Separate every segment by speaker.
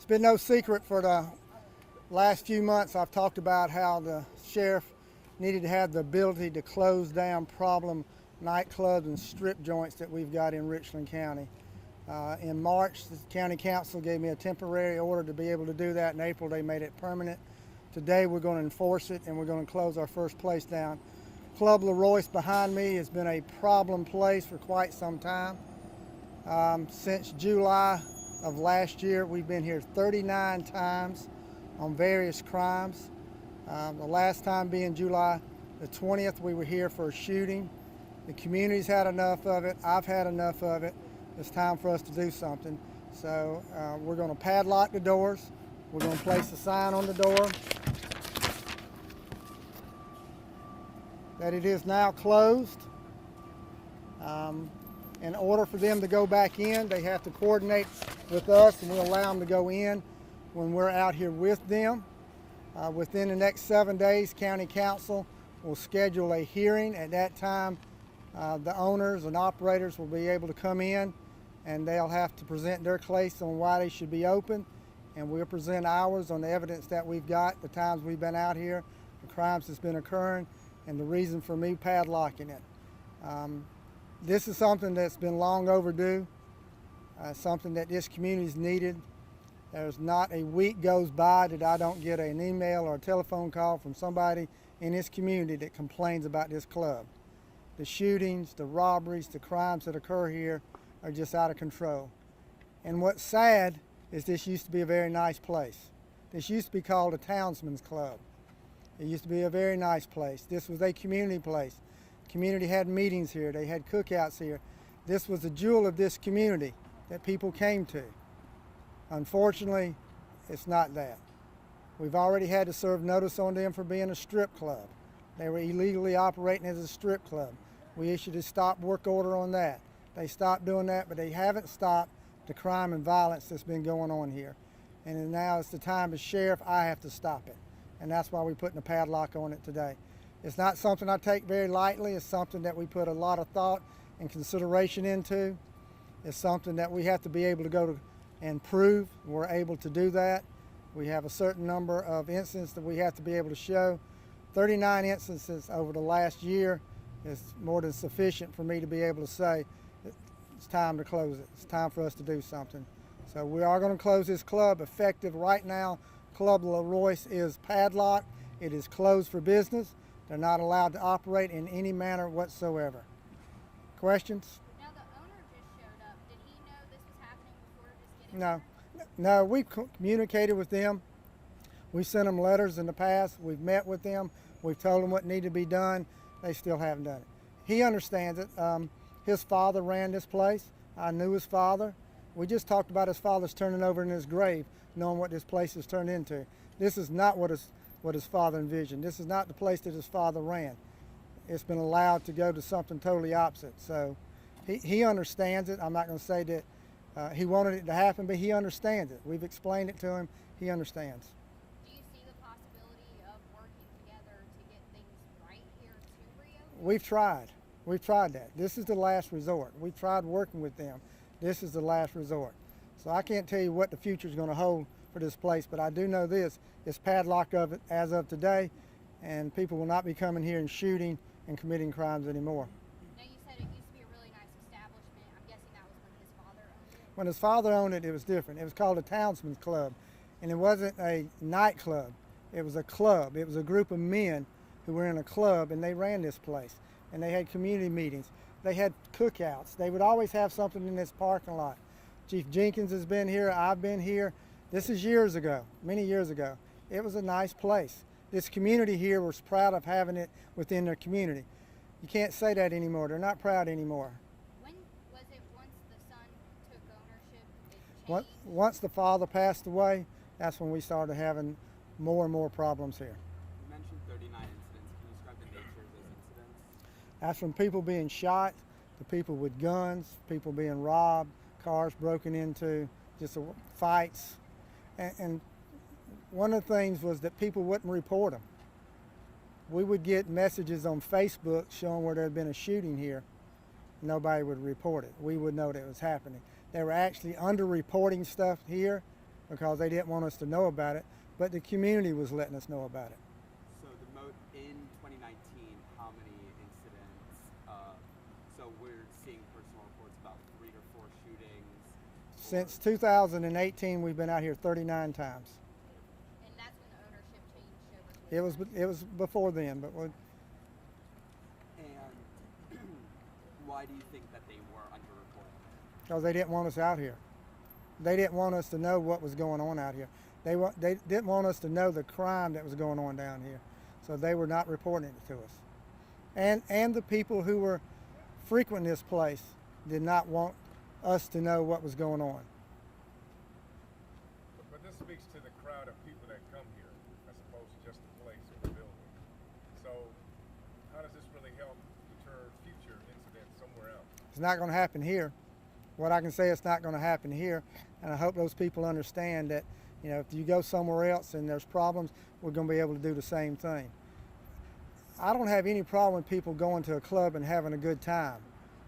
Speaker 1: been no secret for the last few months I've talked about how the sheriff needed to have the ability to close down problem nightclubs and strip joints that we've got in Richland County. In March, the county council gave me a temporary order to be able to do that. In April, they made it permanent. Today, we're going to enforce it, and we're going to close our first place down. Club Leroy's behind me has been a problem place for quite some time. Since July of last year, we've been here 39 times on various crimes. The last time being July the 20th, we were here for a shooting. The community's had enough of it. I've had enough of it. It's time for us to do something. So we're going to padlock the doors. We're going to place a sign on the door that it is now closed. In order for them to go back in, they have to coordinate with us, and we'll allow them to go in when we're out here with them. Within the next 7 days, County Council will schedule a hearing. At that time, the owners and operators will be able to come in, and they'll have to present their case on why they should be open, and we'll present ours on the evidence that we've got, the times we've been out here, the crimes that's been occurring, and the reason for me padlocking it. This is something that's been long overdue, something that this community's needed. There's not a week goes by that I don't get an email or a telephone call from somebody in this community that complains about this club. The shootings, the robberies, the crimes that occur here are just out of control. And what's sad is this used to be a very nice place. This used to be called a townsman's club. It used to be a very nice place. This was a community place. Community had meetings here. They had cookouts here. This was the jewel of this community that people came to. Unfortunately, it's not that. We've already had to serve notice on them for being a strip club. They were illegally operating as a strip club. We issued a stop work order on that. They stopped doing that, but they haven't stopped the crime and violence that's been going on here. And now it's the time as sheriff, I have to stop it. And that's why we're putting a padlock on it today. It's not something I take very lightly. It's something that we put a lot of thought and consideration into. It's something that we have to be able to go to and prove we're able to do that. We have a certain number of incidents that we have to be able to show. 39 instances over the last year is more than sufficient for me to be able to say it's time to close it. It's time for us to do something. So we are going to close this club effective right now. Club Leroy's is padlocked. It is closed for business. They're not allowed to operate in any manner whatsoever. Questions?
Speaker 2: Now the owner just showed up. Did he know this was happening before just getting
Speaker 1: No, we communicated with them. We sent them letters in the past. We've met with them. We've told them what needed to be done. They still haven't done it. He understands it. His father ran this place. I knew his father. We just talked about his father's turning over in his grave, knowing what this place has turned into. This is not what his father envisioned. This is not the place that his father ran. It's been allowed to go to something totally opposite. So he understands it. I'm not going to say that he wanted it to happen, but he understands it. We've explained it to him. He understands.
Speaker 2: Do you see the possibility of working together to get things right here to reopen?
Speaker 1: We've tried. We've tried that. This is the last resort. We've tried working with them. This is the last resort. So I can't tell you what the future is going to hold for this place, but I do know this. It's padlocked of it as of today, and people will not be coming here and shooting and committing crimes anymore.
Speaker 2: Now you said it used to be a really nice establishment. I'm guessing that was when his father owned it.
Speaker 1: When his father owned it, it was different. It was called a townsman's club, and it wasn't a nightclub. It was a club. It was a group of men who were in a club, and they ran this place, and they had community meetings. They had cookouts. They would always have something in this parking lot. Chief Jenkins has been here. I've been here. This is years ago, many years ago. It was a nice place. This community here was proud of having it within their community. You can't say that anymore. They're not proud anymore.
Speaker 2: When was it once the son took ownership, it changed?
Speaker 1: Once the father passed away, that's when we started having more and more problems here.
Speaker 3: You mentioned 39 incidents. Can you describe the nature of those incidents?
Speaker 1: That's from people being shot, to people with guns, people being robbed, cars broken into, just fights. And one of the things was that people wouldn't report them. We would get messages on Facebook showing where there had been a shooting here. Nobody would report it. We would know that it was happening. They were actually under-reporting stuff here because they didn't want us to know about it, but the community was letting us know about it.
Speaker 3: So in 2019, how many incidents? So we're seeing personal reports about 3 to 4 shootings.
Speaker 1: Since 2018, we've been out here 39 times.
Speaker 2: And that's when the ownership changed over to
Speaker 1: It was before then, but
Speaker 3: And why do you think that they were underreported?
Speaker 1: because they didn't want us out here. They didn't want us to know what was going on out here. They didn't want us to know the crime that was going on down here, so they were not reporting it to us. And the people who were frequenting this place did not want us to know what was going on.
Speaker 4: But this speaks to the crowd of people that come here, as opposed to just the place or the building. So, how does this really help deter future incidents somewhere else?
Speaker 1: It's not going to happen here. What I can say, it's not going to happen here, and I hope those people understand that, you know, if you go somewhere else and there's problems, we're going to be able to do the same thing. I don't have any problem with people going to a club and having a good time,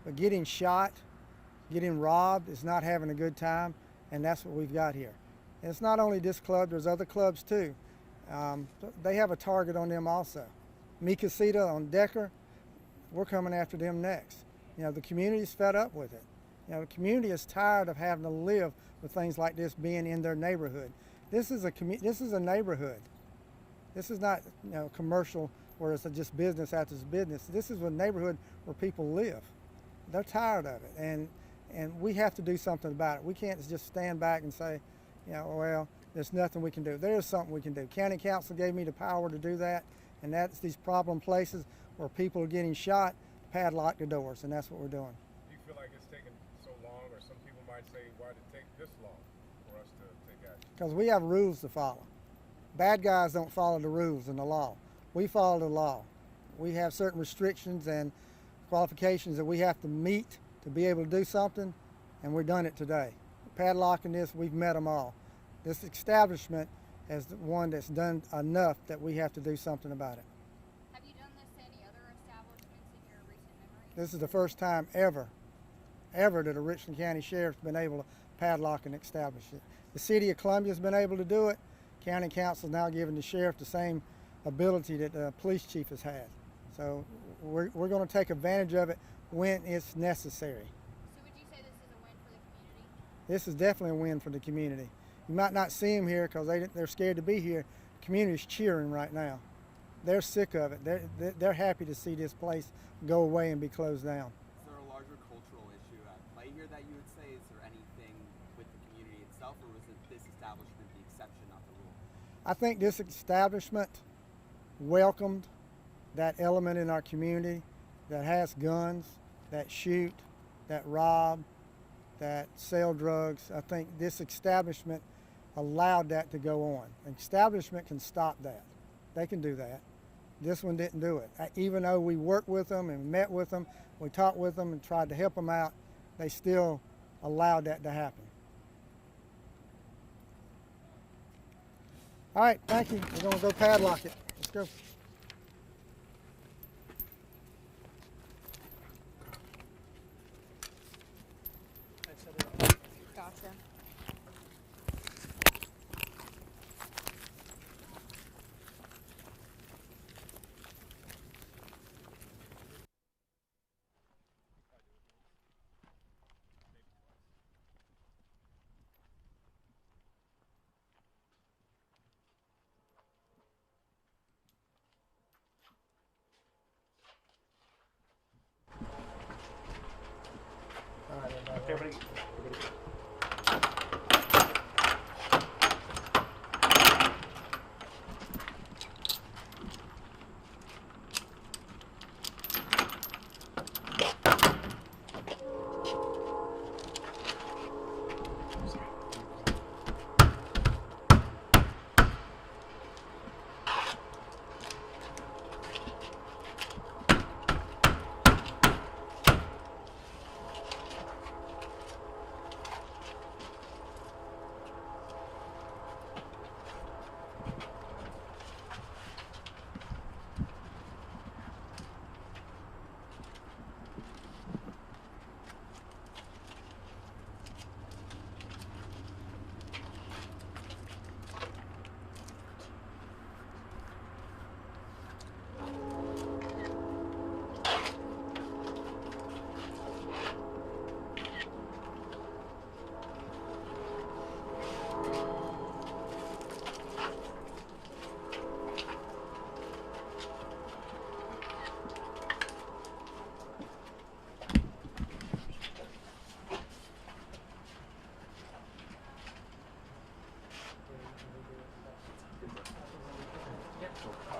Speaker 1: but getting shot, getting robbed is not having a good time, and that's what we've got here. And it's not only this club, there's other clubs too. They have a target on them also. Mi Casita on Decker, we're coming after them next. You know, the community's fed up with it. You know, the community is tired of having to live with things like this being in their neighborhood. This is a neighborhood. This is not, you know, commercial where it's just business after business. This is a neighborhood where people live. They're tired of it, and we have to do something about it. We can't just stand back and say, you know, well, there's nothing we can do. There is something we can do. County Council gave me the power to do that, and that's these problem places where people are getting shot, padlock the doors, and that's what we're doing.
Speaker 4: Do you feel like it's taken so long, or some people might say, why did it take this long for us to take action?
Speaker 1: Because we have rules to follow. Bad guys don't follow the rules and the law. We follow the law. We have certain restrictions and qualifications that we have to meet to be able to do something, and we've done it today. Padlocking this, we've met them all. This establishment is the one that's done enough that we have to do something about it.
Speaker 2: Have you done this to any other establishments in your recent memory?
Speaker 1: This is the first time ever that a Richland County Sheriff's been able to padlock and establish it. The City of Columbia's been able to do it. County Council's now giving the sheriff the same ability that the police chief has had. So we're going to take advantage of it when it's necessary.
Speaker 2: So would you say this is a win for the community?
Speaker 1: This is definitely a win for the community. You might not see them here because they're scared to be here. The community's cheering right now. They're sick of it. They're happy to see this place go away and be closed down.
Speaker 3: Is there a larger cultural issue at play here that you would say? Is there anything with the community itself, or was it this establishment the exception, not the rule?
Speaker 1: I think this establishment welcomed that element in our community that has guns, that shoot, that rob, that sell drugs. I think this establishment allowed that to go on. An establishment can stop that. They can do that. This one didn't do it. Even though we worked with them and met with them, we talked with them and tried to help them out, they still allowed that to happen. All right, thank you. We're going to go padlock it. Let's go.
Speaker 2: Gotcha.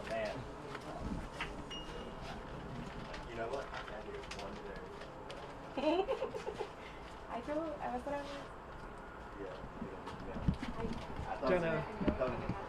Speaker 5: man. You know what? I'm happy with one day.
Speaker 6: I feel, I was what I was.
Speaker 5: Yeah.
Speaker 6: I
Speaker 5: I thought
Speaker 7: Jenna.
Speaker 5: it was